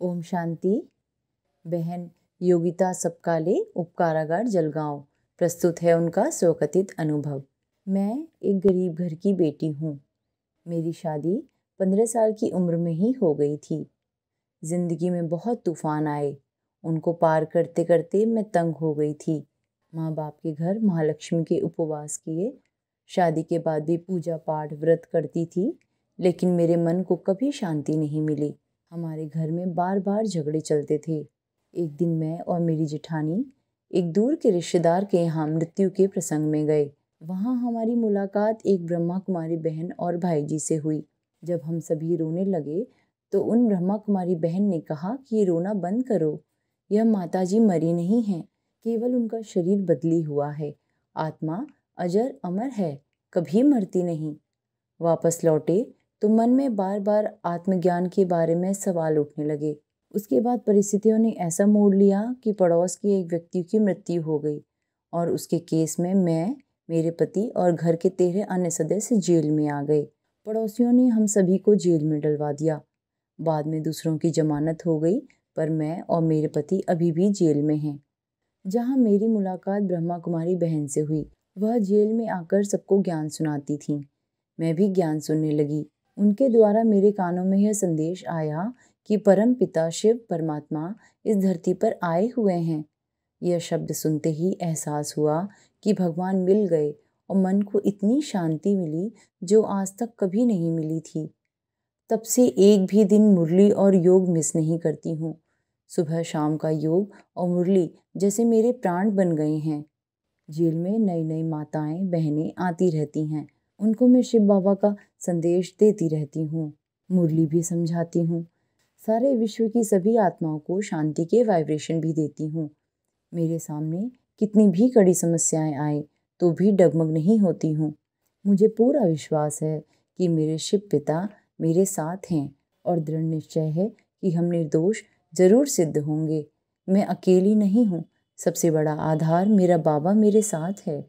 ओम शांति। बहन योगिता सबकाले उपकारागार जलगांव प्रस्तुत है उनका स्वकथित अनुभव। मैं एक गरीब घर की बेटी हूँ। मेरी शादी 15 साल की उम्र में ही हो गई थी। जिंदगी में बहुत तूफान आए, उनको पार करते करते मैं तंग हो गई थी। माँ बाप के घर महालक्ष्मी के उपवास किए, शादी के बाद भी पूजा पाठ व्रत करती थी, लेकिन मेरे मन को कभी शांति नहीं मिली। हमारे घर में बार बार झगड़े चलते थे। एक दिन मैं और मेरी जेठानी एक दूर के रिश्तेदार के यहाँ मृत्यु के प्रसंग में गए। वहाँ हमारी मुलाकात एक ब्रह्मा कुमारी बहन और भाई जी से हुई। जब हम सभी रोने लगे तो उन ब्रह्मा कुमारी बहन ने कहा कि रोना बंद करो, यह माताजी मरी नहीं हैं, केवल उनका शरीर बदली हुआ है। आत्मा अजर अमर है, कभी मरती नहीं। वापस लौटे तो मन में बार बार आत्मज्ञान के बारे में सवाल उठने लगे। उसके बाद परिस्थितियों ने ऐसा मोड़ लिया कि पड़ोस के एक व्यक्ति की मृत्यु हो गई और उसके केस में मैं, मेरे पति और घर के 13 अन्य सदस्य जेल में आ गए। पड़ोसियों ने हम सभी को जेल में डलवा दिया। बाद में दूसरों की जमानत हो गई, पर मैं और मेरे पति अभी भी जेल में हैं। जहाँ मेरी मुलाकात ब्रह्मा कुमारी बहन से हुई, वह जेल में आकर सबको ज्ञान सुनाती थीं। मैं भी ज्ञान सुनने लगी। उनके द्वारा मेरे कानों में यह संदेश आया कि परम पिता शिव परमात्मा इस धरती पर आए हुए हैं। यह शब्द सुनते ही एहसास हुआ कि भगवान मिल गए और मन को इतनी शांति मिली जो आज तक कभी नहीं मिली थी। तब से एक भी दिन मुरली और योग मिस नहीं करती हूँ। सुबह शाम का योग और मुरली जैसे मेरे प्राण बन गए हैं। जेल में नई नई माताएं बहनें आती रहती हैं, उनको मैं शिव बाबा का संदेश देती रहती हूँ, मुरली भी समझाती हूँ। सारे विश्व की सभी आत्माओं को शांति के वाइब्रेशन भी देती हूँ। मेरे सामने कितनी भी कड़ी समस्याएं आए तो भी डगमग नहीं होती हूँ। मुझे पूरा विश्वास है कि मेरे शिव पिता मेरे साथ हैं और दृढ़ निश्चय है कि हम निर्दोष जरूर सिद्ध होंगे। मैं अकेली नहीं हूँ, सबसे बड़ा आधार मेरा बाबा मेरे साथ है।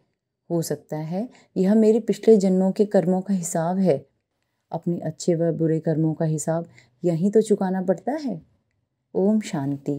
हो सकता है यह मेरे पिछले जन्मों के कर्मों का हिसाब है। अपने अच्छे व बुरे कर्मों का हिसाब यहीं तो चुकाना पड़ता है। ओम शांति।